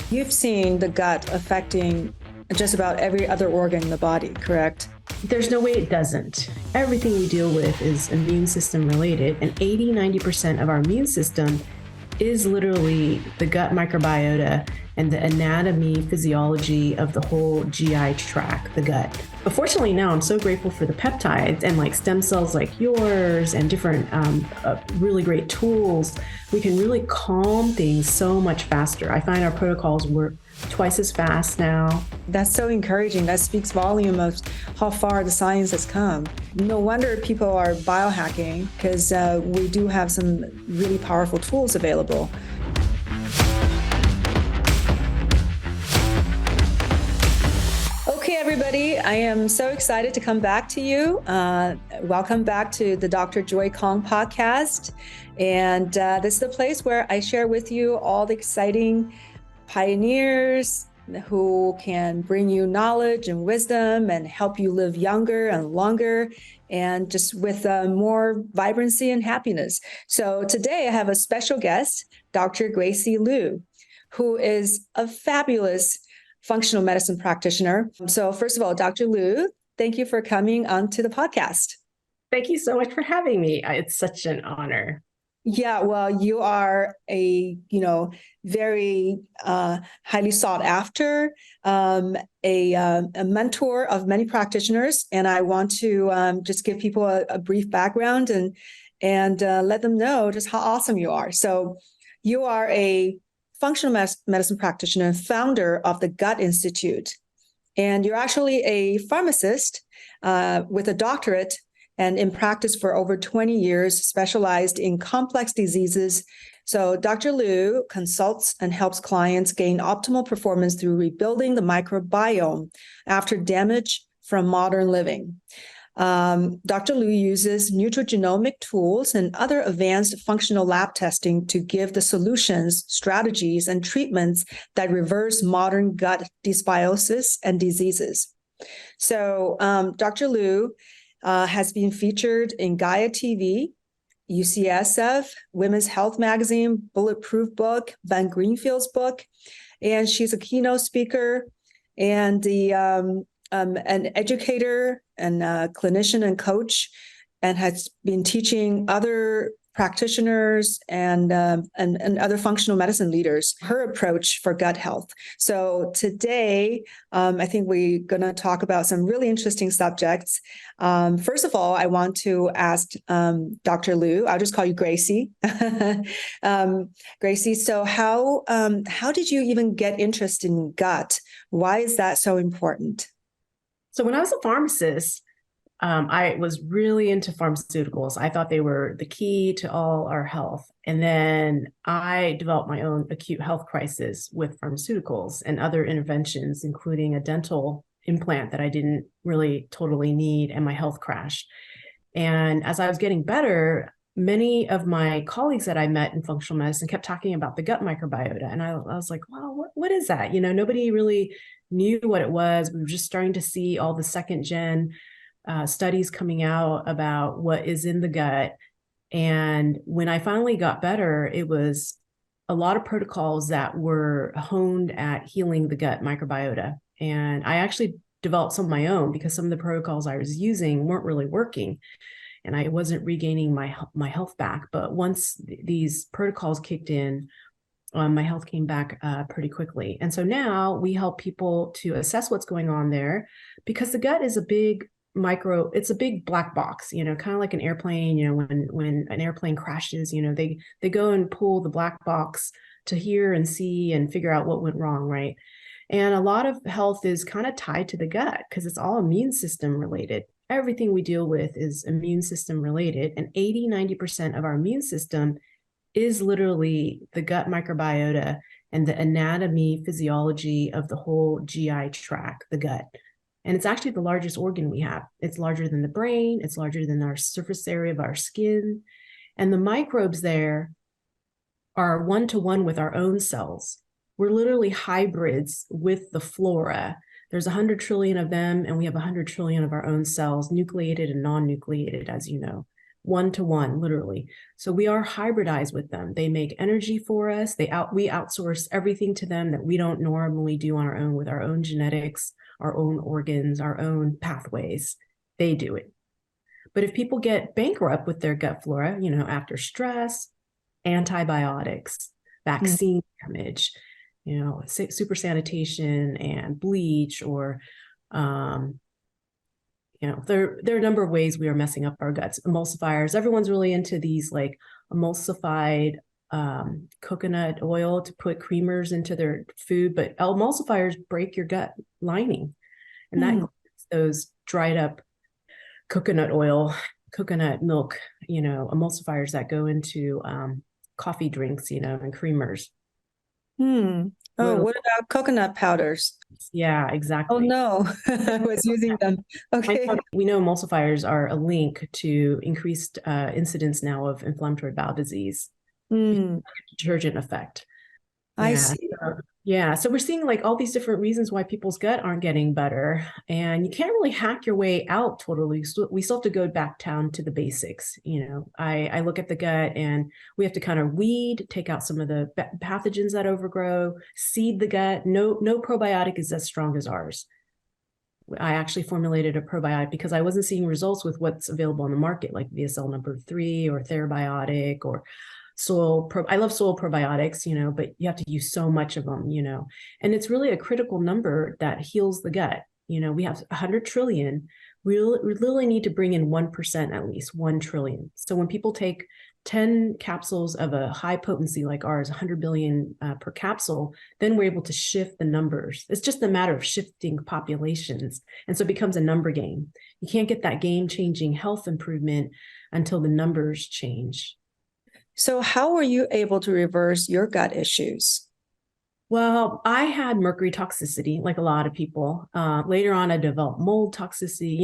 You've seen the gut affecting just about every other organ in the body, correct? There's no way it doesn't. Everything we deal with is immune system related, and 80-90% of our immune system is literally the gut microbiota and the anatomy, physiology of the whole GI tract, the gut. But fortunately now I'm so grateful for the peptides and like stem cells like yours and different really great tools. We can really calm things so much faster. I find our protocols work twice as fast now. That's so encouraging. That speaks volume of how far the science has come. No wonder people are biohacking, because we do have some really powerful tools available. Okay, everybody, I am so excited to come back to you. Welcome back to the Dr. Joy Kong podcast. And this is the place where I share with you all the exciting pioneers who can bring you knowledge and wisdom and help you live younger and longer and just with more vibrancy and happiness. So today I have a special guest, Dr. Gracie Liu, who is a fabulous functional medicine practitioner. So first of all, Dr. Liu, thank you for coming onto the podcast. Thank you so much for having me. It's such an honor. Yeah, well, you are a, very highly sought after, a mentor of many practitioners. And I want to just give people a brief background and let them know just how awesome you are. So you are a functional medicine practitioner, founder of the Gut Institute, and you're actually a pharmacist with a doctorate and in practice for over 20 years, specialized in complex diseases. So Dr. Liu consults and helps clients gain optimal performance through rebuilding the microbiome after damage from modern living. Dr. Liu uses nutrigenomic tools and other advanced functional lab testing to give the solutions, strategies, and treatments that reverse modern gut dysbiosis and diseases. So Dr. Liu has been featured in GaiaTV, UCSF, Women's Health Magazine, Bulletproof Book, Van Greenfield's book, and she's a keynote speaker and an educator and a clinician and coach, and has been teaching other practitioners and other functional medicine leaders her approach for gut health. So today, I think we're going to talk about some really interesting subjects. First of all, I want to ask Dr. Liu. I'll just call you Gracie. Gracie, so how did you even get interested in gut? Why is that so important? So when I was a pharmacist, I was really into pharmaceuticals. I thought they were the key to all our health. And then I developed my own acute health crisis with pharmaceuticals and other interventions, including a dental implant that I didn't really totally need, and my health crashed. And as I was getting better, many of my colleagues that I met in functional medicine kept talking about the gut microbiota. And I was like, well, what is that? Nobody really knew what it was. We were just starting to see all the second gen studies coming out about what is in the gut. And when I finally got better, it was a lot of protocols that were honed at healing the gut microbiota. And I actually developed some of my own because some of the protocols I was using weren't really working. And I wasn't regaining my health back. But once these protocols kicked in, my health came back pretty quickly. And so now we help people to assess what's going on there, because the gut is a big it's a big black box, kind of like an airplane. When an airplane crashes, they go and pull the black box to hear and see and figure out what went wrong, right? And a lot of health is kind of tied to the gut because it's all immune system related. Everything we deal with is immune system related, and 80-90% of our immune system is literally the gut microbiota and the anatomy, physiology of the whole GI tract, the gut. And it's actually the largest organ we have. It's larger than the brain. It's larger than our surface area of our skin. And the microbes there are one-to-one with our own cells. We're literally hybrids with the flora. There's 100 trillion of them, and we have 100 trillion of our own cells, nucleated and non-nucleated, as you know. 1-to-1, literally. So we are hybridized with them. They make energy for us. We outsource everything to them that we don't normally do on our own with our own genetics, our own organs, our own pathways. They do it. But if people get bankrupt with their gut flora, after stress, antibiotics, vaccine damage, super sanitation and bleach, or there are a number of ways we are messing up our guts. Emulsifiers. Everyone's really into these like emulsified coconut oil to put creamers into their food, but emulsifiers break your gut lining, and that includes those dried up coconut oil, coconut milk, emulsifiers that go into coffee drinks, and creamers. Oh, what about coconut powders? Yeah, Oh exactly. no, I was using them. Okay. We know emulsifiers are a link to increased incidence now of inflammatory bowel disease. Detergent effect. I see. So we're seeing like all these different reasons why people's gut aren't getting better, and you can't really hack your way out totally. So we still have to go back down to the basics. I look at the gut, and we have to kind of weed, take out some of the pathogens that overgrow, seed the gut. No probiotic is as strong as ours. I actually formulated a probiotic because I wasn't seeing results with what's available on the market, like VSL number 3 or Therabiotic or I love soil probiotics, but you have to use so much of them, and it's really a critical number that heals the gut. We have 100 trillion. We literally need to bring in 1% at least, 1 trillion. So when people take 10 capsules of a high potency like ours, 100 billion per capsule, then we're able to shift the numbers. It's just a matter of shifting populations. And so it becomes a number game. You can't get that game-changing health improvement until the numbers change. So how were you able to reverse your gut issues? Well, I had mercury toxicity, like a lot of people. Later on, I developed mold toxicity.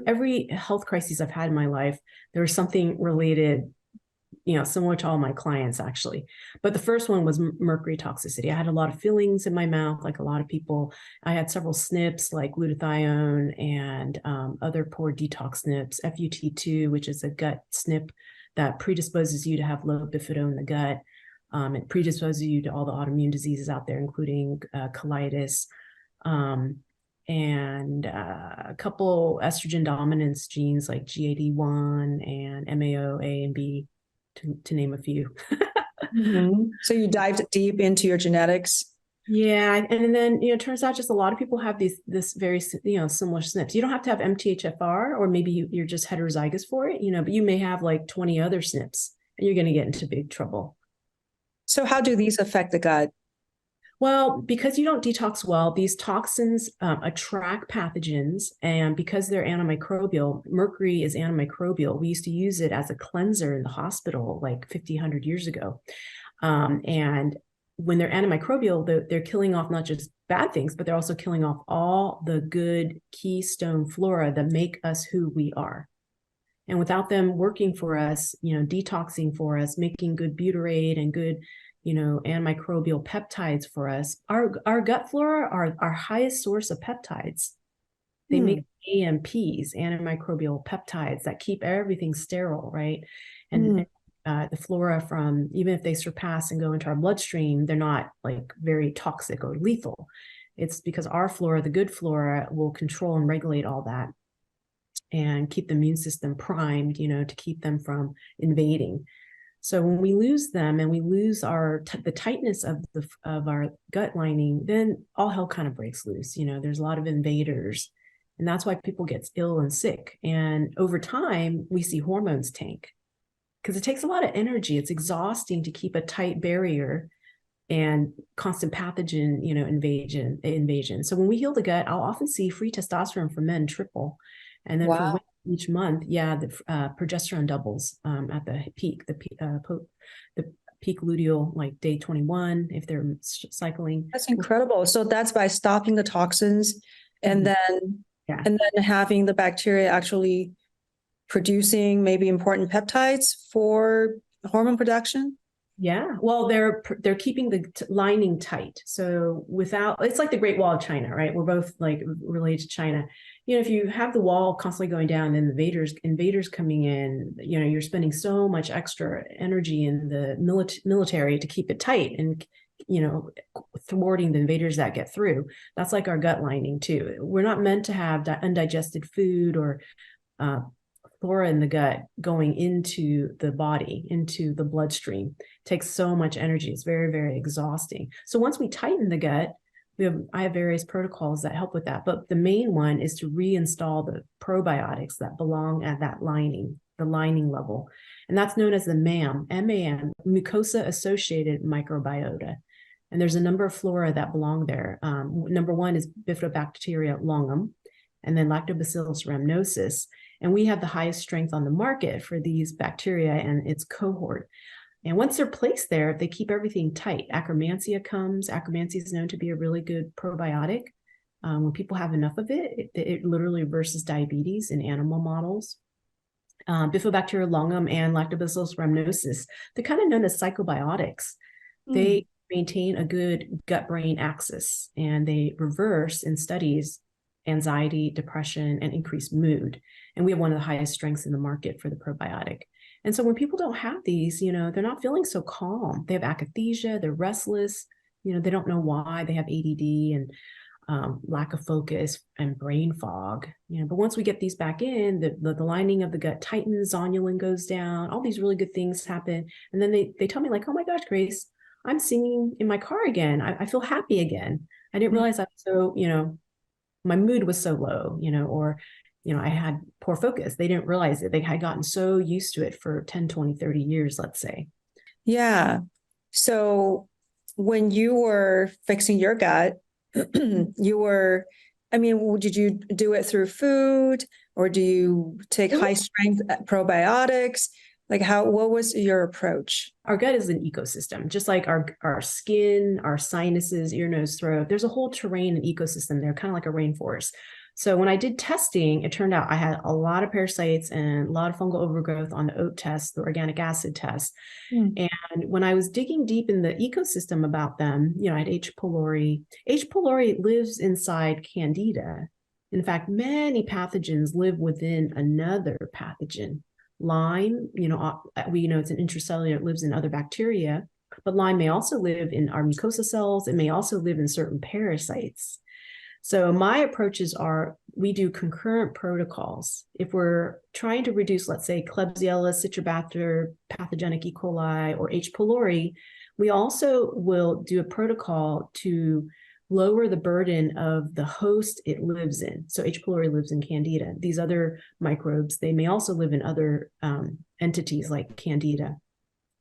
Every health crisis I've had in my life, there was something related, similar to all my clients, actually. But the first one was mercury toxicity. I had a lot of fillings in my mouth, like a lot of people. I had several SNPs, like glutathione and other poor detox SNPs, FUT2, which is a gut SNP that predisposes you to have low bifido in the gut. It predisposes you to all the autoimmune diseases out there, including colitis, and a couple estrogen dominance genes like GAD1 and MAO A and B, to name a few. So you dived deep into your genetics. Yeah, and then it turns out just a lot of people have this very similar SNPs. You don't have to have MTHFR, or maybe you're just heterozygous for it, but you may have like 20 other SNPs, and you're going to get into big trouble. So how do these affect the gut? Well, because you don't detox well, these toxins attract pathogens, and because they're antimicrobial, mercury is antimicrobial. We used to use it as a cleanser in the hospital like 50, 100 years ago, and when they're antimicrobial, they're killing off not just bad things, but they're also killing off all the good keystone flora that make us who we are. And without them working for us, detoxing for us, making good butyrate and good, antimicrobial peptides for us, our gut flora are our highest source of peptides. They make AMPs, antimicrobial peptides, that keep everything sterile, right? And the flora, from even if they surpass and go into our bloodstream, they're not like very toxic or lethal. It's because our flora, the good flora, will control and regulate all that and keep the immune system primed, to keep them from invading. So when we lose them and we lose the tightness of our gut lining, then all hell kind of breaks loose. There's a lot of invaders, and that's why people get ill and sick. And over time, we see hormones tank, because it takes a lot of energy. It's exhausting to keep a tight barrier and constant pathogen, invasion. So when we heal the gut, I'll often see free testosterone for men triple. And then for women each month, the progesterone doubles at the peak, the peak luteal, like day 21, if they're cycling. That's incredible. So that's by stopping the toxins and then having the bacteria actually producing maybe important peptides for hormone production? Yeah, well, they're keeping the lining tight. So without, it's like the Great Wall of China, right? We're both like related to China. If you have the wall constantly going down, and invaders coming in, you're spending so much extra energy in the military to keep it tight, and thwarting the invaders that get through. That's like our gut lining too. We're not meant to have undigested food or flora in the gut going into the body, into the bloodstream. It takes so much energy. It's very, very exhausting. So once we tighten the gut, I have various protocols that help with that. But the main one is to reinstall the probiotics that belong at that lining, the lining level. And that's known as the MAM, M-A-M, mucosa-associated microbiota. And there's a number of flora that belong there. Number one is Bifidobacteria longum, and then Lactobacillus rhamnosus. And we have the highest strength on the market for these bacteria and its cohort. And once they're placed there, they keep everything tight. Akkermansia comes. Akkermansia is known to be a really good probiotic. When people have enough of it, it literally reverses diabetes in animal models. Bifidobacteria longum and Lactobacillus rhamnosus, they're kind of known as psychobiotics. They maintain a good gut-brain axis, and they reverse, in studies, anxiety, depression, and increased mood. And we have one of the highest strengths in the market for the probiotic. And so when people don't have these, they're not feeling so calm. They have akathisia, they're restless, they don't know why. They have ADD and lack of focus and brain fog. But once we get these back in, the lining of the gut tightens, zonulin goes down, all these really good things happen. And then they tell me like, oh my gosh, Grace, I'm singing in my car again. I feel happy again. I didn't realize I'm so, my mood was so low, or, I had poor focus. They didn't realize it. They had gotten so used to it for 10, 20, 30 years, let's say. Yeah. So when you were fixing your gut, did you do it through food, or do you take high strength probiotics? Like what was your approach? Our gut is an ecosystem, just like our skin, our sinuses, ear, nose, throat. There's a whole terrain and ecosystem there, kind of like a rainforest. So when I did testing, it turned out I had a lot of parasites and a lot of fungal overgrowth on the OAT test, the organic acid test. And when I was digging deep in the ecosystem about them, I had H. pylori. H. pylori lives inside Candida. In fact, many pathogens live within another pathogen. Lyme, we know it's an intracellular, it lives in other bacteria, but Lyme may also live in our mucosa cells. It may also live in certain parasites. So my approaches are, we do concurrent protocols. If we're trying to reduce, let's say, Klebsiella, Citrobacter, pathogenic E. coli, or H. pylori, we also will do a protocol to lower the burden of the host it lives in. So H. pylori lives in Candida. These other microbes, they may also live in other entities like Candida.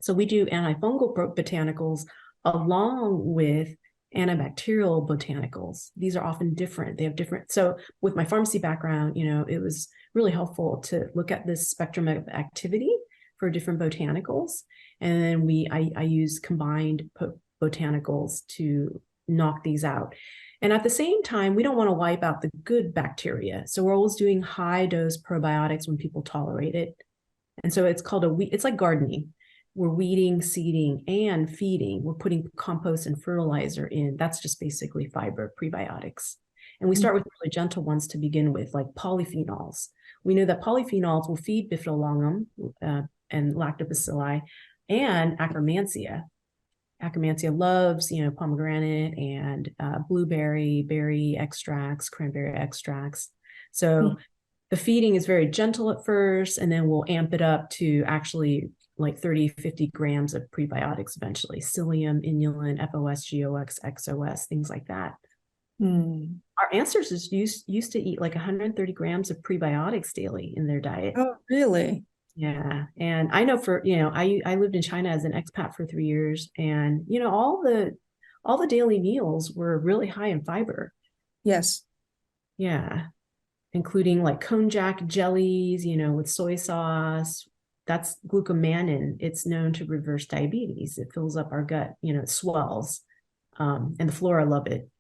So we do antifungal botanicals along with antibacterial botanicals. These are often different. They have different. So with my pharmacy background, it was really helpful to look at this spectrum of activity for different botanicals. And then I use combined botanicals to knock these out. And at the same time, we don't want to wipe out the good bacteria. So we're always doing high dose probiotics when people tolerate it. And so it's like gardening. We're weeding, seeding, and feeding. We're putting compost and fertilizer in. That's just basically fiber prebiotics. And we start with really gentle ones to begin with, like polyphenols. We know that polyphenols will feed Bifidolongum and Lactobacilli and Akkermansia. Akkermansia loves, pomegranate and blueberry, berry extracts, cranberry extracts. So the feeding is very gentle at first, and then we'll amp it up to actually like 30, 50 grams of prebiotics eventually. Psyllium, inulin, FOS, GOX, XOS, things like that. Our ancestors used to eat like 130 grams of prebiotics daily in their diet. Oh, really? Yeah. And I know I lived in China as an expat for 3 years, and, all the daily meals were really high in fiber. Yes. Yeah. Including like konjac jellies, with soy sauce. That's glucomannan. It's known to reverse diabetes. It fills up our gut, it swells. And the flora love it.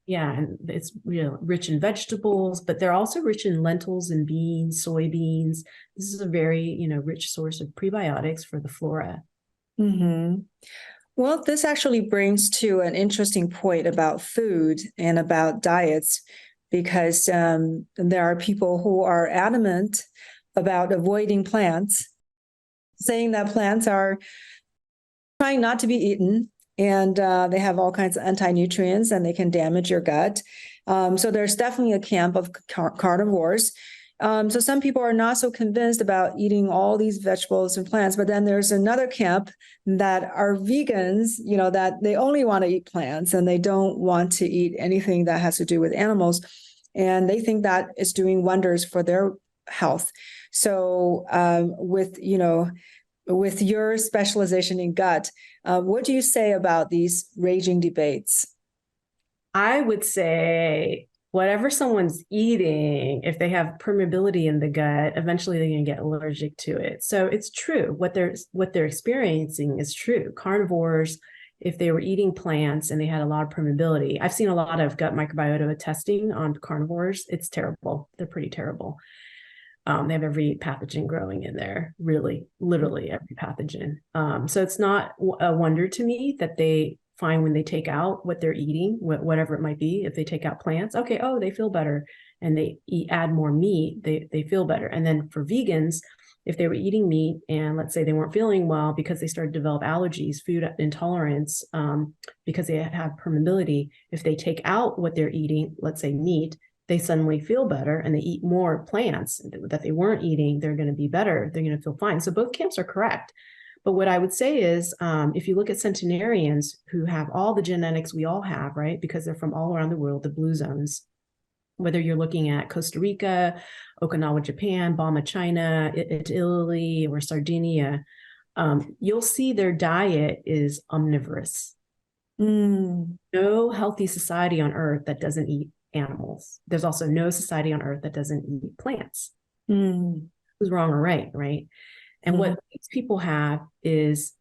Yeah, and it's rich in vegetables, but they're also rich in lentils and beans, soybeans. This is a very rich source of prebiotics for the flora. Mm-hmm. Well, this actually brings to an interesting point about food and about diets, because there are people who are adamant about avoiding plants, saying that plants are trying not to be eaten, and they have all kinds of anti-nutrients and they can damage your gut. So there's definitely a camp of carnivores. So some people are not so convinced about eating all these vegetables and plants, but then there's another camp that are vegans, that they only want to eat plants and they don't want to eat anything that has to do with animals. And they think that is doing wonders for their health. So with your specialization in gut, what do you say about these raging debates? I would say whatever someone's eating, if they have permeability in the gut, eventually they're going to get allergic to it. So it's true. What they're experiencing is true. Carnivores, if they were eating plants and they had a lot of permeability, I've seen a lot of gut microbiota testing on carnivores. It's terrible. They're pretty terrible. They have every pathogen growing in there, really, literally every pathogen. So it's not a wonder to me that they find when they take out what they're eating, whatever it might be, if they take out plants, okay, oh, they feel better, and they add more meat, they feel better. And then for vegans, if they were eating meat and let's say they weren't feeling well because they started to develop allergies, food intolerance, because they have permeability, if they take out what they're eating, let's say meat, they suddenly feel better and they eat more plants that they weren't eating, they're going to be better. They're going to feel fine. So both camps are correct. But what I would say is, if you look at centenarians who have all the genetics we all have, right, because they're from all around the world, the blue zones, whether you're looking at Costa Rica, Okinawa, Japan, Bama, China, Italy, or Sardinia, you'll see their diet is omnivorous. No healthy society on earth that doesn't eat animals. There's also no society on earth that doesn't eat plants. Who's wrong or right, right? And what these people have is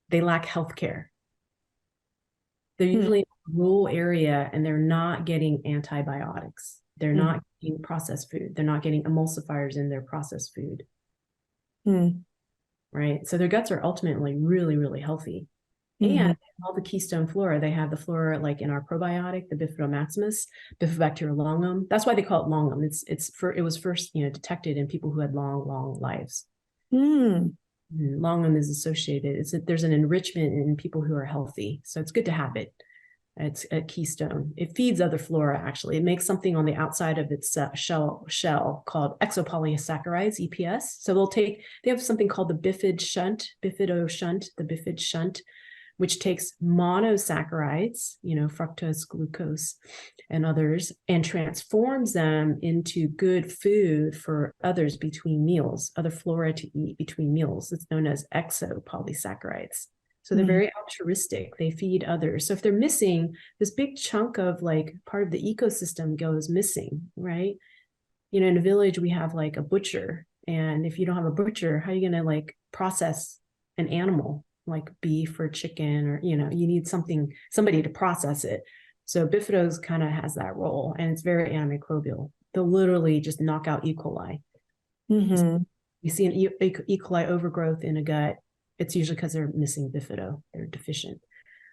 they lack healthcare. They're usually in a rural area and they're not getting antibiotics. They're not getting processed food. They're not getting emulsifiers in their processed food. Right? So their guts are ultimately really, really healthy. And all the keystone flora, they have the flora like in our probiotic, the Bifidobacterium, Bifidobacterium longum. That's why they call it longum. It was first, detected in people who had long lives. Longum is associated. There's an enrichment in people who are healthy. So it's good to have it. It's a keystone. It feeds other flora, actually. It makes something on the outside of its shell called exopolysaccharides, EPS. So they have something called the bifid shunt, which takes monosaccharides, fructose, glucose, and others, and transforms them into good food for others between meals, other flora to eat between meals. It's known as exopolysaccharides. So they're very altruistic. They feed others. So if they're missing, this big chunk of part of the ecosystem goes missing, right? In a village, we have a butcher. And if you don't have a butcher, how are you going to process an animal? Like beef or chicken, or you need somebody to process it. So Bifidos kind of has that role, and it's very antimicrobial. They'll literally just knock out E. coli. You see an E. coli overgrowth in a gut, it's usually because they're missing Bifido, they're deficient.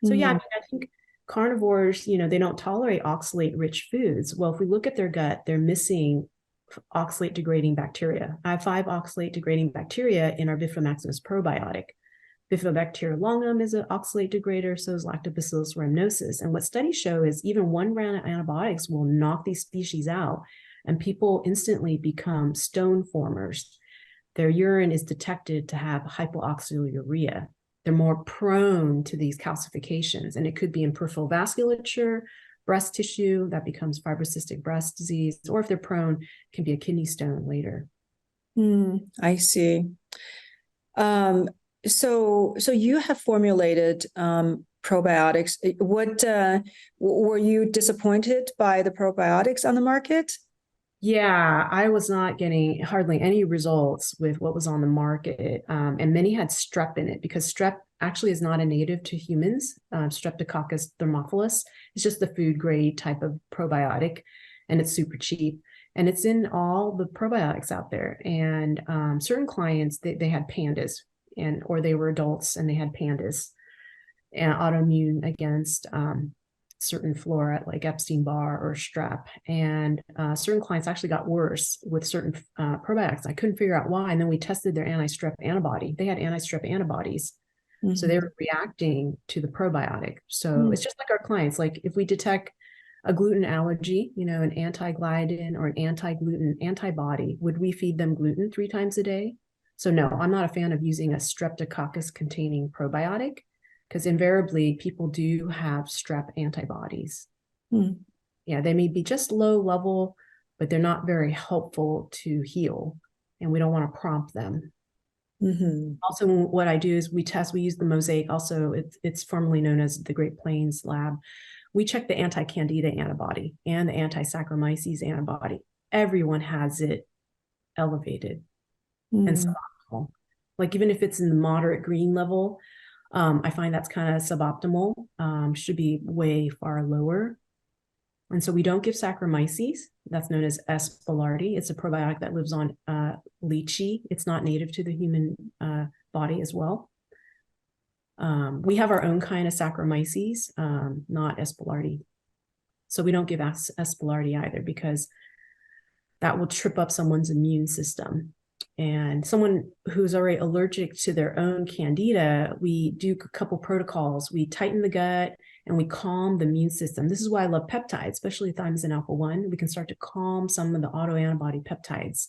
So I think carnivores, they don't tolerate oxalate-rich foods. Well, if we look at their gut, they're missing oxalate-degrading bacteria. I have 5 oxalate-degrading bacteria in our Bifidobacterium probiotic. Bifidobacterium longum is an oxalate degrader, so is Lactobacillus rhamnosus. And what studies show is even one round of antibiotics will knock these species out, and people instantly become stone formers. Their urine is detected to have hypoxaluria. They're more prone to these calcifications, and it could be in peripheral vasculature, breast tissue, that becomes fibrocystic breast disease, or if they're prone, it can be a kidney stone later. I see. So you have formulated probiotics. What were you disappointed by the probiotics on the market? Yeah, I was not getting hardly any results with what was on the market. And many had strep in it because strep actually is not a native to humans. Streptococcus thermophilus is just the food grade type of probiotic, and it's super cheap. And it's in all the probiotics out there. And certain clients, they had pandas or they were adults and they had pandas and autoimmune against certain flora like Epstein-Barr or strep. And certain clients actually got worse with certain probiotics. I couldn't figure out why. And then we tested their anti-strep antibody. They had anti-strep antibodies. Mm-hmm. So they were reacting to the probiotic. So it's just like our clients. Like if we detect a gluten allergy, an anti-gliadin or an anti-gluten antibody, would we feed them gluten 3 times a day? So no, I'm not a fan of using a streptococcus containing probiotic, because invariably people do have strep antibodies. Yeah, they may be just low level, but they're not very helpful to heal, and we don't want to prompt them. Also, what I do is we use the Mosaic. Also, it's formerly known as the Great Plains Lab. We check the anti-candida antibody and the anti-Saccharomyces antibody. Everyone has it elevated and suboptimal. Like even if it's in the moderate green level, I find that's kind of suboptimal, should be way far lower. And so we don't give Saccharomyces. That's known as S. boulardii. It's a probiotic that lives on lychee. It's not native to the human body as well. We have our own kind of Saccharomyces, not S. boulardii. So we don't give S. boulardii either, because that will trip up someone's immune system. And someone who's already allergic to their own candida, we do a couple protocols. We tighten the gut and we calm the immune system. This is why I love peptides, especially thymosin alpha-1. We can start to calm some of the autoantibody peptides.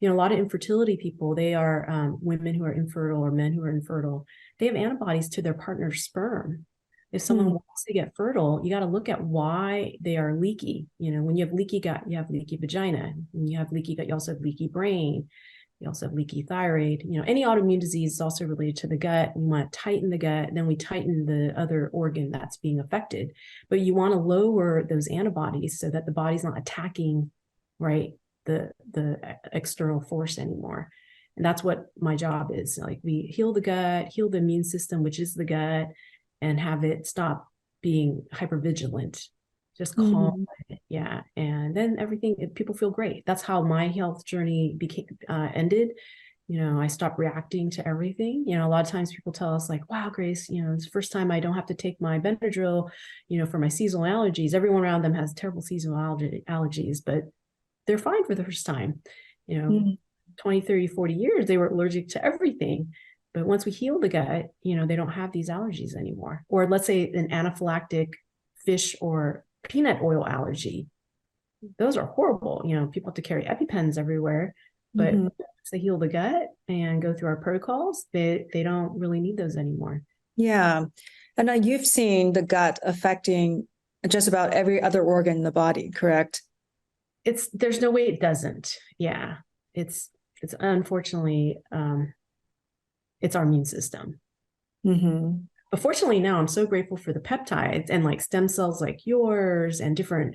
A lot of infertility people, they are women who are infertile or men who are infertile. They have antibodies to their partner's sperm. If someone wants to get fertile, you got to look at why they are leaky. When you have leaky gut, you have leaky vagina. When you have leaky gut, you also have leaky brain. You also have leaky thyroid. Any autoimmune disease is also related to the gut. We want to tighten the gut, then we tighten the other organ that's being affected. But you want to lower those antibodies so that the body's not attacking, right, the external force anymore. And that's what my job is. Like we heal the gut, heal the immune system, which is the gut, and have it stop being hypervigilant. Just calm it, yeah. And then people feel great. That's how my health journey ended. I stopped reacting to everything. A lot of times people tell us like, wow, Grace, it's the first time I don't have to take my Benadryl, for my seasonal allergies. Everyone around them has terrible seasonal allergies, but they're fine for the first time. 20, 30, 40 years, they were allergic to everything. But once we heal the gut, they don't have these allergies anymore. Or let's say an anaphylactic fish or peanut oil allergy. Those are horrible. People have to carry EpiPens everywhere, but once they heal the gut and go through our protocols, they don't really need those anymore. Yeah. And now you've seen the gut affecting just about every other organ in the body, correct? There's no way it doesn't. Yeah. It's unfortunately, it's our immune system. But fortunately now I'm so grateful for the peptides and like stem cells like yours and different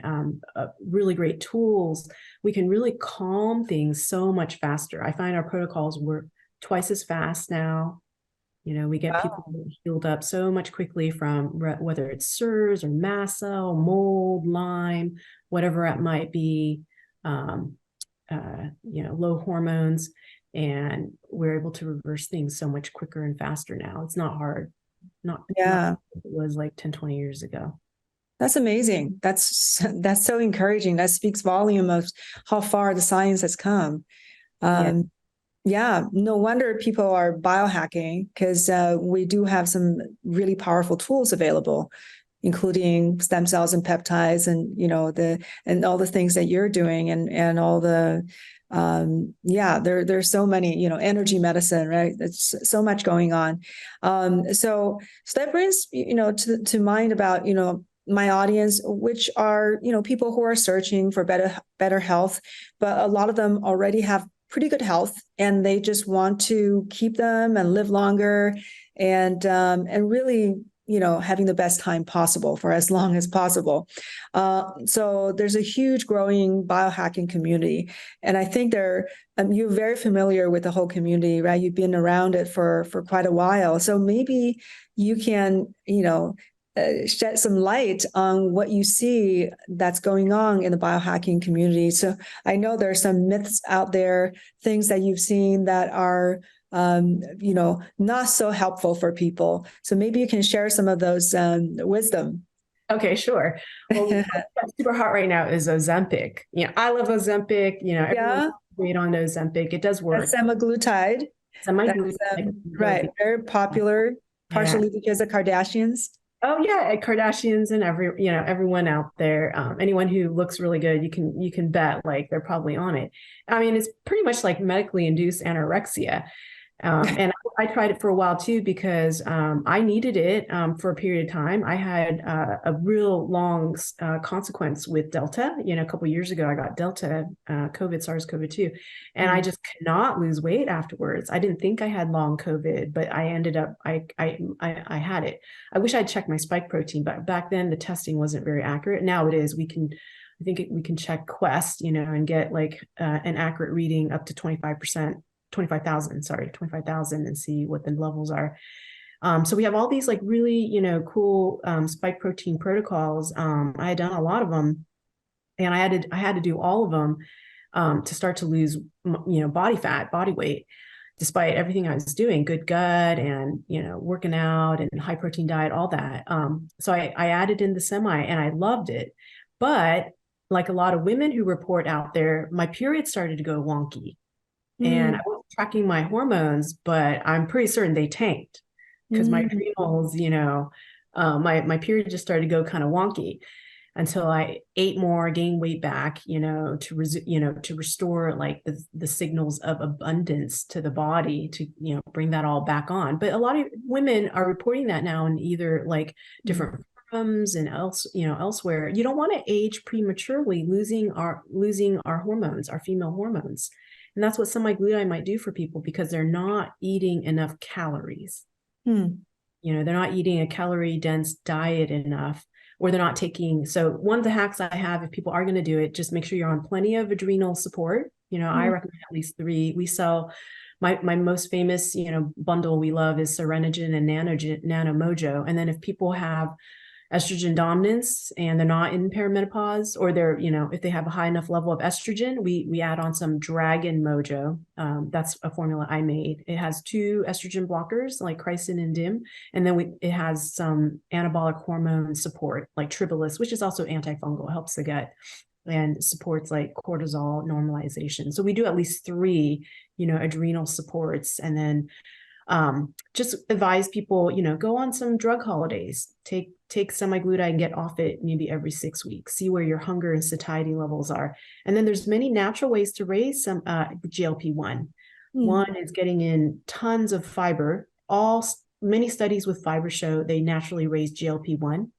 really great tools. We can really calm things so much faster. I find our protocols work twice as fast now. We get people healed up so much quickly from whether it's SIRS or mast cell, mold, Lyme, whatever it might be, low hormones. And we're able to reverse things so much quicker and faster now. It's not hard. Not it was like 10, 20 years ago. That's amazing. That's so encouraging. That speaks volume of how far the science has come. Yeah, no wonder people are biohacking, because we do have some really powerful tools available, including stem cells and peptides and, and all the things that you're doing and all the, there's so many, energy medicine, right? There's so much going on. So that brings, to mind about, my audience, which are, people who are searching for better health, but a lot of them already have pretty good health and they just want to keep them and live longer and really, having the best time possible for as long as possible. So there's a huge growing biohacking community. And I think you're very familiar with the whole community, right? You've been around it for quite a while. So maybe you can, shed some light on what you see that's going on in the biohacking community. So I know there are some myths out there, things that you've seen that are not so helpful for people. So maybe you can share some of those wisdom. Okay, sure. Well, what's super hot right now is Ozempic. I love Ozempic. Everyone's great on Ozempic. It does work. Semaglutide. Semaglutide. Right. Very popular, partially because of Kardashians. Oh yeah, Kardashians and everyone out there. Anyone who looks really good, you can bet like they're probably on it. I mean, it's pretty much like medically induced anorexia. And I tried it for a while too, because I needed it for a period of time. I had a real long consequence with Delta. A couple of years ago, I got Delta, COVID, SARS-CoV-2, and I just could not lose weight afterwards. I didn't think I had long COVID, but I ended up, I had it. I wish I'd checked my spike protein, but back then the testing wasn't very accurate. Now it is. We can check Quest, and get like an accurate reading up to 25,000 and see what the levels are. So we have all these like really, cool spike protein protocols. I had done a lot of them, and I had to do all of them to start to lose, body fat, body weight, despite everything I was doing, good gut and, working out and high protein diet, all that. So I added in the semi and I loved it. But like a lot of women who report out there, my period started to go wonky. And I wasn't tracking my hormones, but I'm pretty certain they tanked because my adrenals, my period just started to go kind of wonky until I ate more, gained weight back, to restore like the signals of abundance to the body to, bring that all back on. But a lot of women are reporting that now in either like different forums and elsewhere. You don't want to age prematurely, losing our hormones, our female hormones. And that's what semaglutide might do for people because they're not eating enough calories. They're not eating a calorie dense diet enough, or they're not taking. So one of the hacks I have, if people are going to do it, just make sure you're on plenty of adrenal support. I recommend at least 3. We sell my most famous, bundle we love is Serenogen and Nanomojo. And then if people have estrogen dominance and they're not in perimenopause, or they're, if they have a high enough level of estrogen, we add on some Dragon Mojo. That's a formula I made. It has 2 estrogen blockers like chrysin and dim, and then it has some anabolic hormone support like Tribulus, which is also antifungal, helps the gut and supports like cortisol normalization. So we do at least 3, adrenal supports, and then just advise people, go on some drug holidays, take semaglutide and get off it maybe every 6 weeks, see where your hunger and satiety levels are. And then there's many natural ways to raise some GLP-1. One is getting in tons of fiber. Many studies with fiber show they naturally raise GLP-1.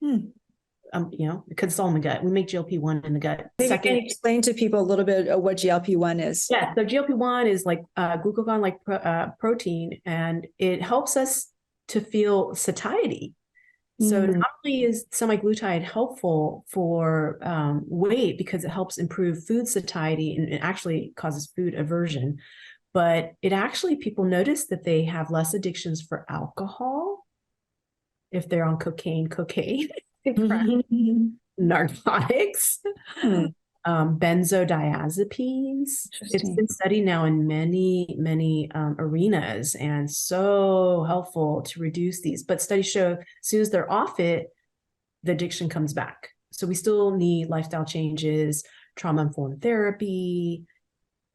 Because it's all in the gut. We make GLP-1 in the gut. Maybe can you explain to people a little bit of what GLP-1 is? Yeah, so GLP-1 is like glucagon-like protein, and it helps us to feel satiety. So not only is semaglutide helpful for weight because it helps improve food satiety and it actually causes food aversion, but it actually, people notice that they have less addictions for alcohol if they're on cocaine, narcotics, benzodiazepines. It's been studied now in many arenas and so helpful to reduce these. But studies show as soon as they're off it, the addiction comes back. So we still need lifestyle changes, trauma-informed therapy,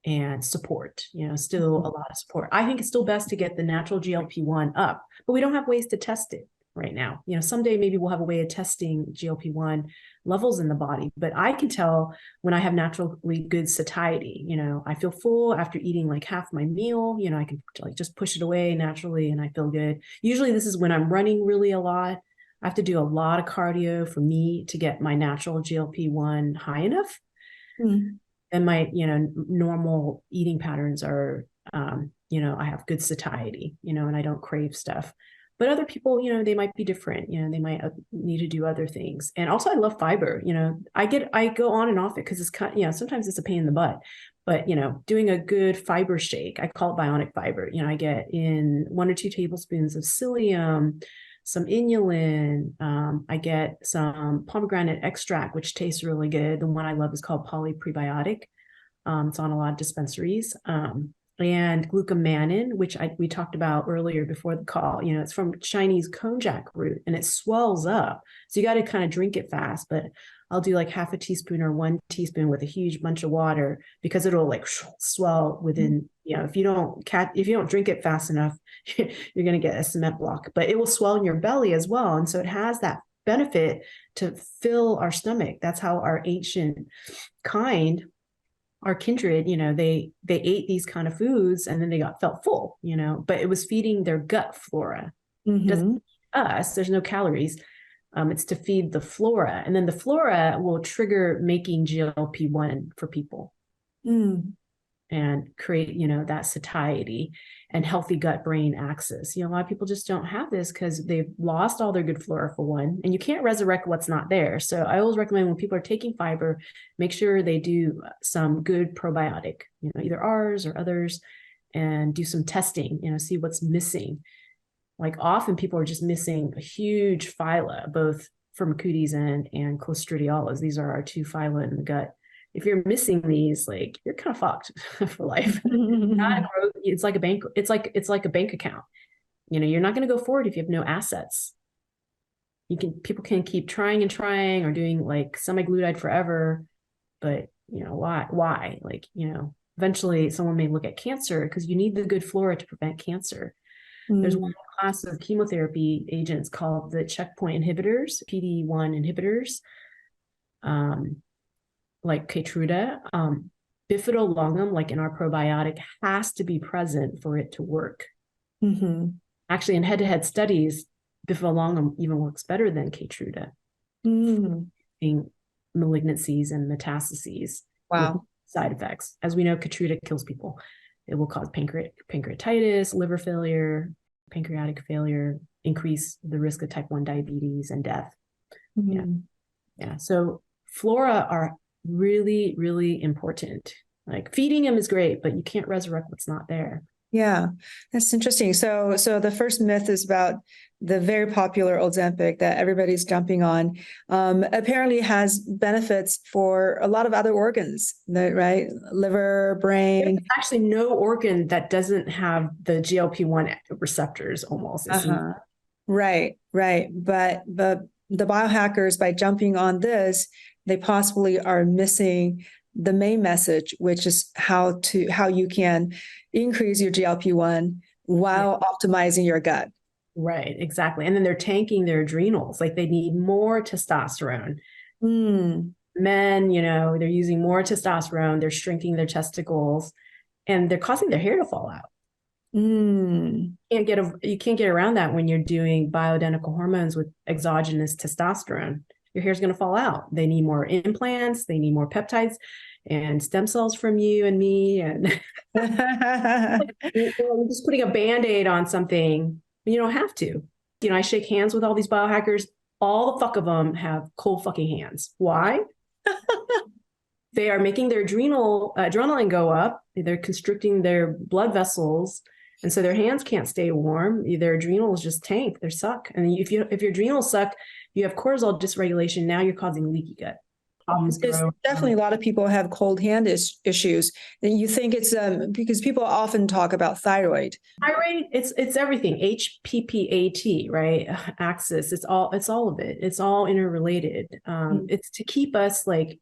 and support, still a lot of support. I think it's still best to get the natural GLP-1 up, but we don't have ways to test it right now. Someday maybe we'll have a way of testing GLP-1 levels in the body, but I can tell when I have naturally good satiety. I feel full after eating like half my meal. I can like just push it away naturally and I feel good. Usually this is when I'm running really a lot. I have to do a lot of cardio for me to get my natural GLP-1 high enough. And my, normal eating patterns are, I have good satiety, and I don't crave stuff. But other people, they might be different. They might need to do other things. And also I love fiber. I go on and off it because it's kind of, sometimes it's a pain in the butt. But, doing a good fiber shake, I call it bionic fiber. I get in 1 or 2 tablespoons of psyllium, some inulin. I get some pomegranate extract, which tastes really good. The one I love is called Poly Prebiotic. It's on a lot of dispensaries. and glucomannan, which we talked about earlier before the call. You know, it's from Chinese konjac root, and it swells up. So you got to kind of drink it fast, but I'll do like half a teaspoon or 1 teaspoon with a huge bunch of water, because it'll like swell within, you know, if you don't drink it fast enough, you're going to get a cement block, but it will swell in your belly as well. And so it has that benefit to fill our stomach. That's how our ancient kind, our kindred, you know, they ate these kind of foods and then they felt full, you know, but it was feeding their gut flora. Doesn't feed us, there's no calories. It's to feed the flora, and then the flora will trigger making GLP-1 for people and create, you know, that satiety and healthy gut-brain axis. You know, a lot of people just don't have this because they've lost all their good flora, for one, and you can't resurrect what's not there. So I always recommend when people are taking fiber, make sure they do some good probiotic, you know, either ours or others, and do some testing, you know, see what's missing. Like often people are just missing a huge phyla, both Firmicutes and Clostridioides. These are our 2 phyla in the gut. If you're missing these, like, you're kind of fucked for life. It's like a bank. It's like a bank account. You know, you're not going to go forward if you have no assets. People can keep trying and trying, or doing like semaglutide forever, but you know, why? Like, you know, eventually someone may look at cancer, because you need the good flora to prevent cancer. There's one class of chemotherapy agents called the checkpoint inhibitors, PD-1 inhibitors, like Keytruda. Bifidolongum, like in our probiotic, has to be present for it to work. Actually, in head-to-head studies, bifidolongum even works better than Keytruda, in malignancies and metastases. Wow. With side effects. As we know, Keytruda kills people. It will cause pancreatitis, liver failure, pancreatic failure, increase the risk of type 1 diabetes and death. Yeah. So flora are really, really important. Like feeding them is great, but you can't resurrect what's not there. Yeah, that's interesting. So the first myth is about the very popular Ozempic that everybody's jumping on. Apparently has benefits for a lot of other organs, right? Liver, brain. There's actually no organ that doesn't have the GLP-1 receptors almost. Right. But the biohackers, by jumping on this, they possibly are missing the main message, which is how you can increase your GLP-1 while optimizing your gut. Right, exactly. And then they're tanking their adrenals. Like they need more testosterone. Men, you know, they're using more testosterone, they're shrinking their testicles, and they're causing their hair to fall out. You can't get around that when you're doing bioidentical hormones with exogenous testosterone. Your hair's going to fall out. They need more implants, they need more peptides and stem cells from you and me. And just putting a Band-Aid on something, you don't have to. You know, I shake hands with all these biohackers. All the fuck of them have cold fucking hands. Why? They are making their adrenaline go up. They're constricting their blood vessels. And so their hands can't stay warm. Their adrenals just tank. They suck. And if your adrenals suck, you have cortisol dysregulation. Now you're causing leaky gut. Definitely a lot of people have cold hand issues. And you think it's because people often talk about thyroid. Thyroid, it's everything. HPPAT, right? Axis. It's all of it. It's all interrelated. It's to keep us like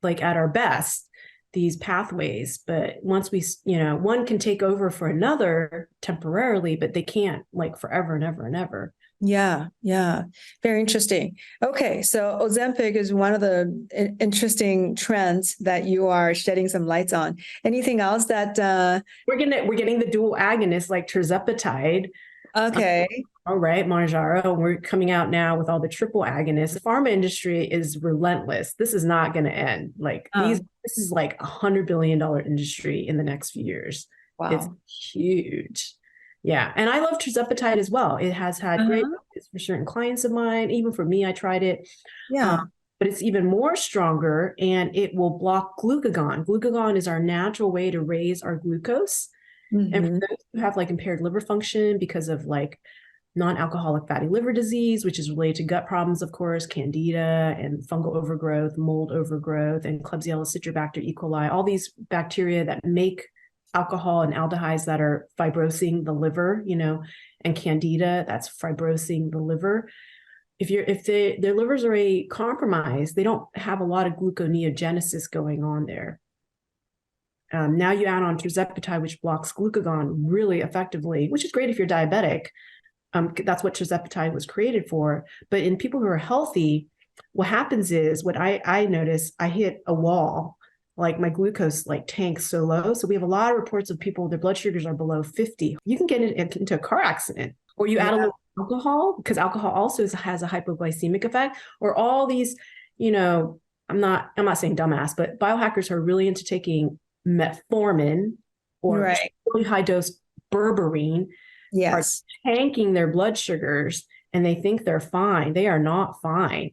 at our best, these pathways. But once we, you know, one can take over for another temporarily, but they can't like forever and ever and ever. Yeah. Very interesting. Okay. So Ozempic is one of the interesting trends that you are shedding some lights on. Anything else that we're getting the dual agonists like tirzepatide. Okay. All right, Mounjaro. We're coming out now with all the triple agonists. The pharma industry is relentless. This is not going to end. Like this is like $100 billion industry in the next few years. Wow. It's huge. Yeah. And I love tirzepatide as well. It has had great benefits for certain clients of mine. Even for me, I tried it. Yeah. But it's even more stronger, and it will block glucagon. Glucagon is our natural way to raise our glucose. And for those who have like impaired liver function because of like non-alcoholic fatty liver disease, which is related to gut problems, of course, candida and fungal overgrowth, mold overgrowth, and Klebsiella citrobacter E. coli, all these bacteria that make alcohol and aldehydes that are fibrosing the liver, and candida that's fibrosing the liver. If their liver's already compromised, they don't have a lot of gluconeogenesis going on there. Now you add on tirzepatide, which blocks glucagon really effectively, which is great if you're diabetic. That's what tirzepatide was created for. But in people who are healthy, what happens is, what I notice, I hit a wall, like my glucose tanks so low. So we have a lot of reports of people, their blood sugars are below 50. You can get into a car accident, or you add a little alcohol, because alcohol also has a hypoglycemic effect, or all these, I'm not saying dumbass, but biohackers are really into taking metformin or really high dose berberine, are tanking their blood sugars, and they think they're fine. They are not fine.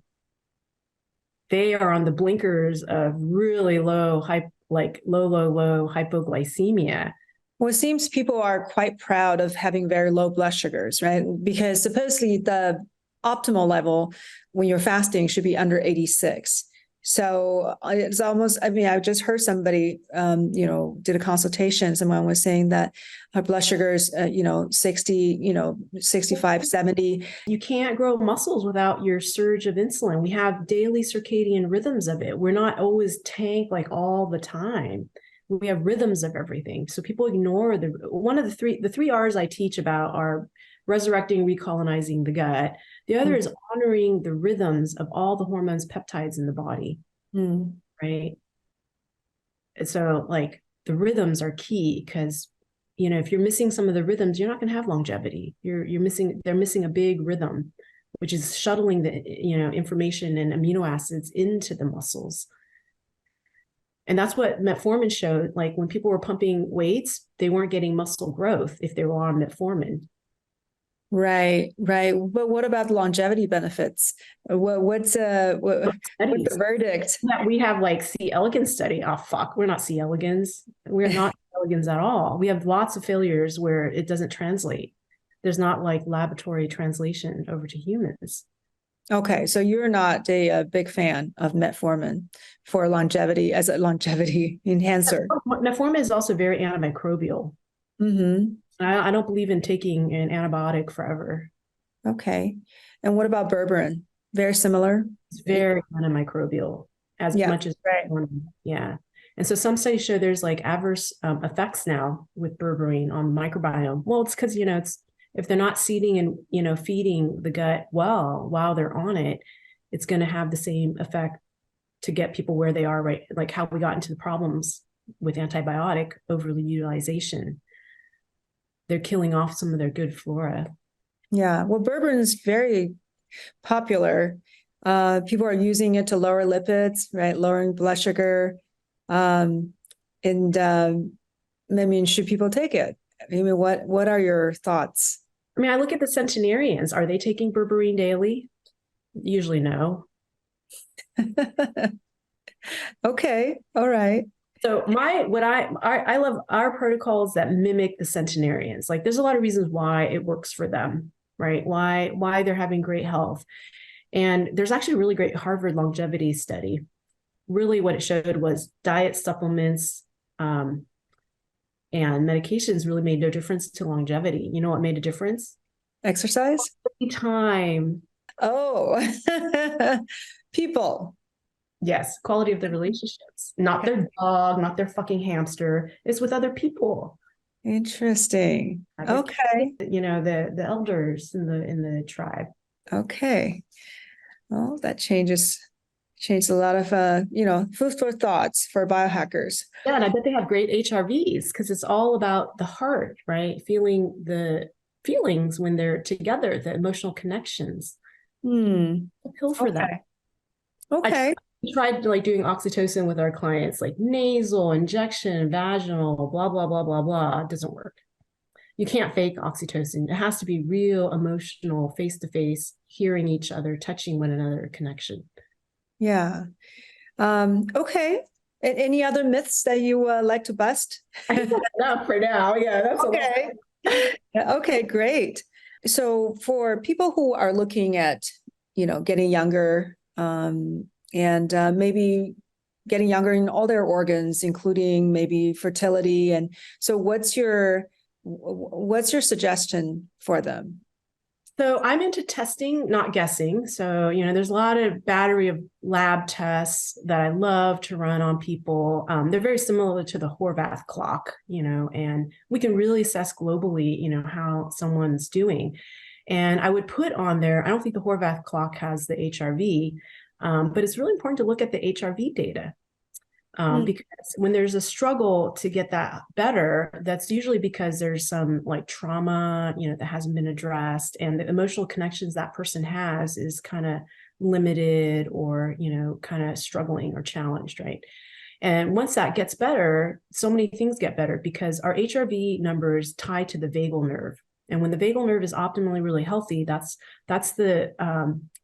They are on the blinkers of really low hypoglycemia. Well, it seems people are quite proud of having very low blood sugars, right? Because supposedly the optimal level when you're fasting should be under 86. So it's almost, I just heard somebody, did a consultation. Someone was saying that her blood sugars, 60, 65, 70. You can't grow muscles without your surge of insulin. We have daily circadian rhythms of it. We're not always tanked all the time. We have rhythms of everything. So people ignore the three R's I teach about are resurrecting, recolonizing the gut. The other is honoring the rhythms of all the hormones, peptides in the body, right? And so the rhythms are key, because, if you're missing some of the rhythms, you're not going to have longevity. They're missing a big rhythm, which is shuttling the, information and amino acids into the muscles. And that's what metformin showed. When people were pumping weights, they weren't getting muscle growth if they were on metformin. Right. But what about the longevity benefits? What's the verdict? Yeah, we have C. elegans study. Oh, fuck. We're not C. elegans. We're not C. elegans at all. We have lots of failures where it doesn't translate. There's not laboratory translation over to humans. Okay. So you're not a big fan of metformin for longevity as a longevity enhancer. Metformin is also very antimicrobial. Mm-hmm. I don't believe in taking an antibiotic forever. Okay. And what about berberine? Very similar? It's very antimicrobial as much as metformin. Yeah. And so some studies show there's adverse effects now with berberine on the microbiome. Well, it's because, if they're not seeding and, feeding the gut well while they're on it, it's going to have the same effect to get people where they are, right? Like how we got into the problems with antibiotic overutilization. They're killing off some of their good flora. Yeah. Well, berberine is very popular. People are using it to lower lipids, right? Lowering blood sugar. Should people take it? What are your thoughts? I look at the centenarians. Are they taking berberine daily? Usually no. Okay. All right. So I love our protocols that mimic the centenarians. There's a lot of reasons why it works for them, right? Why they're having great health. And there's actually a really great Harvard longevity study. Really what it showed was diet, supplements, and medications really made no difference to longevity. You know what made a difference? Exercise? Time. Oh, people. Yes, quality of the relationships, not their dog, not their fucking hamster. It's with other people. Interesting. Okay. The elders in the tribe. Okay. Well, that changed a lot of food for thoughts for biohackers. Yeah, and I bet they have great HRVs because it's all about the heart, right? Feeling the feelings when they're together, the emotional connections. A pill for that. Okay. We tried doing oxytocin with our clients, nasal, injection, vaginal, blah, blah, blah, blah, blah. It doesn't work. You can't fake oxytocin. It has to be real, emotional, face-to-face, hearing each other, touching one another connection. Yeah. Okay. Any other myths that you like to bust? Enough for now. Yeah, that's okay. Okay, great. So for people who are looking at, getting younger, and maybe getting younger in all their organs, including maybe fertility. And so what's your suggestion for them? So I'm into testing, not guessing. So, there's a lot of battery of lab tests that I love to run on people. They're very similar to the Horvath clock, and we can really assess globally, how someone's doing. And I would put on there, I don't think the Horvath clock has the HRV, but it's really important to look at the HRV data. Because when there's a struggle to get that better, that's usually because there's some like trauma, that hasn't been addressed, and the emotional connections that person has is kind of limited or, kind of struggling or challenged, right? And once that gets better, so many things get better because our HRV numbers tie to the vagal nerve. And when the vagal nerve is optimally really healthy, that's the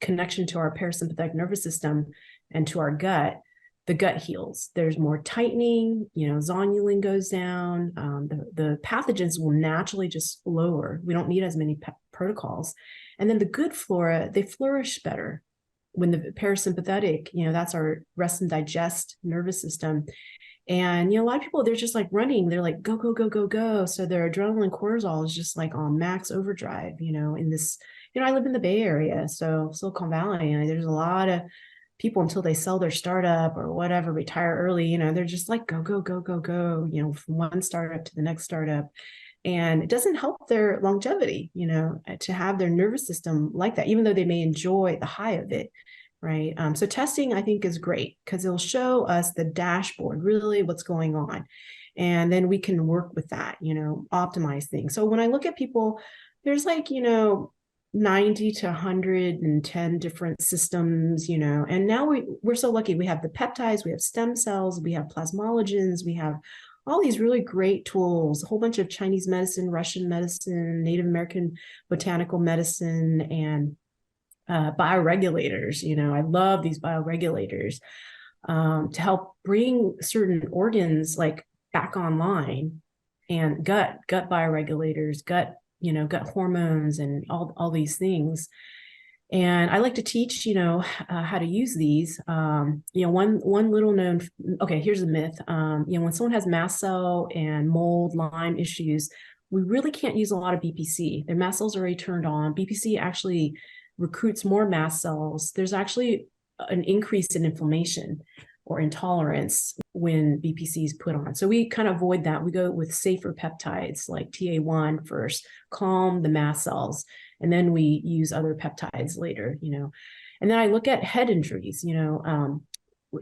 connection to our parasympathetic nervous system and to our gut. The gut heals. There's more tightening, zonulin goes down. The pathogens will naturally just lower. We don't need as many protocols. And then the good flora, they flourish better when the parasympathetic, that's our rest and digest nervous system. And, a lot of people, they're just like running. They're like, go, go, go, go, go. So their adrenaline cortisol is just like on max overdrive, in this, I live in the Bay Area, so Silicon Valley, and there's a lot of people until they sell their startup or whatever, retire early, they're just like, go, go, go, go, go, from one startup to the next startup. And it doesn't help their longevity, to have their nervous system like that, even though they may enjoy the high of it, right? So testing, I think, is great because it'll show us the dashboard, really what's going on. And then we can work with that, optimize things. So when I look at people, there's like, 90 to 110 different systems, and now we're so lucky. We have the peptides, we have stem cells, we have plasmalogens, we have all these really great tools, a whole bunch of Chinese medicine, Russian medicine, Native American botanical medicine, and bioregulators. I love these bioregulators to help bring certain organs like back online, and gut bioregulators, gut hormones and all these things. And I like to teach, how to use these. One little known, okay, here's a myth. When someone has mast cell and mold, Lyme issues, we really can't use a lot of BPC. Their mast cells are already turned on. BPC actually recruits more mast cells. There's actually an increase in inflammation or intolerance when BPC is put on. So we kind of avoid that. We go with safer peptides like TA1 first, calm the mast cells, and then we use other peptides later, And then I look at head injuries,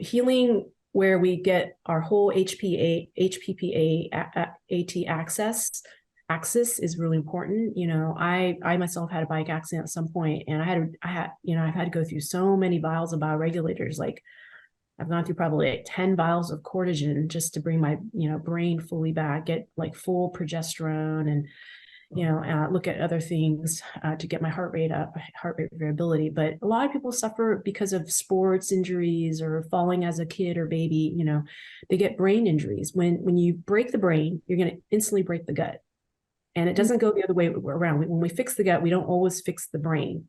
healing where we get our whole HPPA axis is really important. I myself had a bike accident at some point, and I've had to go through so many vials of bioregulators. Like I've gone through probably like 10 vials of cortisone just to bring my, brain fully back, get like full progesterone, and, look at other things to get my heart rate up, heart rate variability. But a lot of people suffer because of sports injuries or falling as a kid or baby, they get brain injuries. When you break the brain, you're going to instantly break the gut. And it doesn't go the other way around. When we fix the gut, we don't always fix the brain.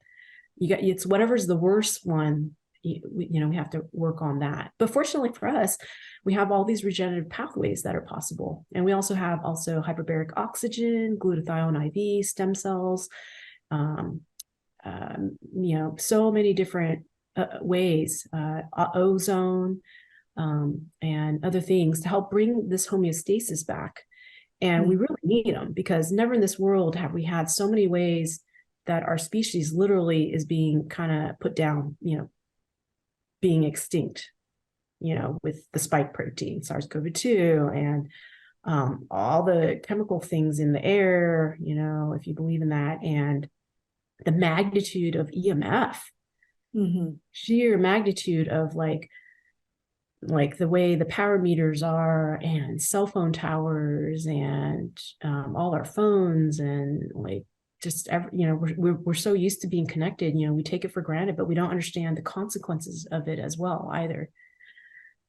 It's whatever's the worst one. We have to work on that. But fortunately for us, we have all these regenerative pathways that are possible. And we also have hyperbaric oxygen, glutathione IV, stem cells, so many different ways, ozone, and other things to help bring this homeostasis back. And we really need them because never in this world have we had so many ways that our species literally is being kind of put down, being extinct, with the spike protein, SARS-CoV-2, and all the chemical things in the air, if you believe in that, and the magnitude of EMF, sheer magnitude of like the way the power meters are, and cell phone towers, and all our phones, and like just we're so used to being connected, we take it for granted, but we don't understand the consequences of it as well either.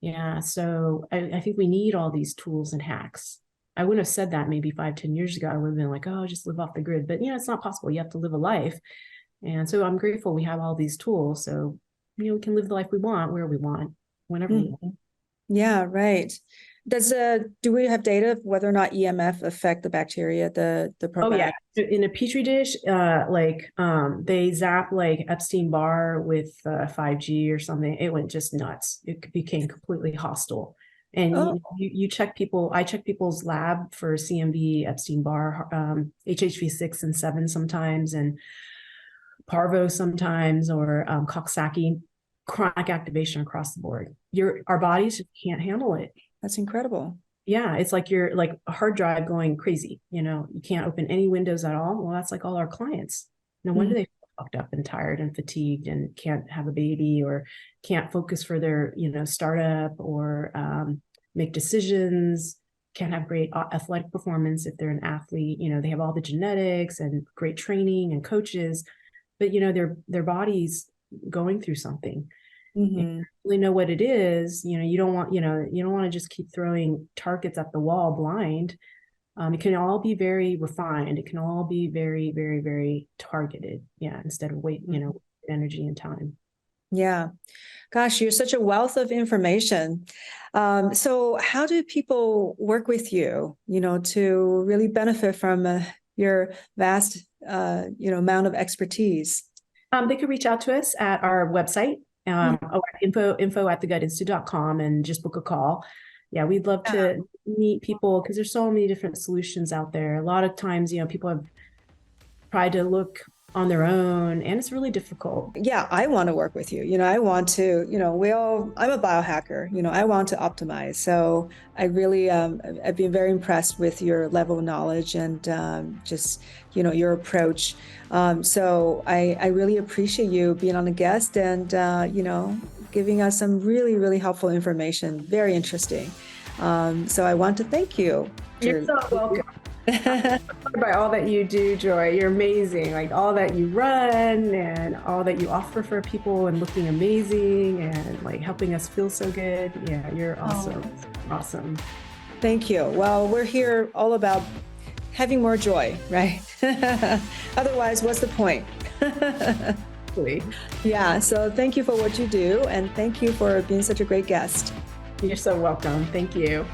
Yeah, so I think we need all these tools and hacks. I wouldn't have said that maybe 5-10 years ago. I would have been like, oh, just live off the grid. But it's not possible. You have to live a life. And so I'm grateful we have all these tools, so we can live the life we want, where we want, whenever we want. Yeah, right. Do we have data of whether or not EMF affect the bacteria, the probiotics? Oh yeah, in a petri dish, they zap like Epstein-Barr with 5G or something. It went just nuts. It became completely hostile. And you check people. I check people's lab for CMV, Epstein-Barr, HHV6 and 7 sometimes, and Parvo sometimes, or Coxsackie. Chronic activation across the board. Our bodies just can't handle it. That's incredible. Yeah, it's like you're like a hard drive going crazy. You can't open any windows at all. Well, that's like all our clients. No wonder they feel fucked up and tired and fatigued and can't have a baby or can't focus for their, startup or make decisions, can't have great athletic performance if they're an athlete. They have all the genetics and great training and coaches, but their body's going through something. You really know what it is. You don't want to just keep throwing targets at the wall blind. It can all be very refined. It can all be very, very, very targeted. Yeah, instead of energy and time. Yeah. Gosh, you're such a wealth of information. So how do people work with you, to really benefit from your vast, amount of expertise? They could reach out to us at our website, info@thegutinstitute.com, and just book a call. Yeah, we'd love to meet people because there's so many different solutions out there. A lot of times, people have tried to look on their own, and it's really difficult. Yeah, I want to work with you. I want to, I'm a biohacker, I want to optimize. So I really, I've been very impressed with your level of knowledge and just, your approach. So I really appreciate you being on the guest and, giving us some really, really helpful information. Very interesting. So I want to thank you. You're so welcome. By all that you do, Joy. You're amazing. Like all that you run and all that you offer for people and looking amazing and like helping us feel so good. Yeah, you're awesome. Awesome. Thank you. Well, we're here all about having more joy, right? Otherwise, what's the point? Yeah. So thank you for what you do. And thank you for being such a great guest. You're so welcome. Thank you.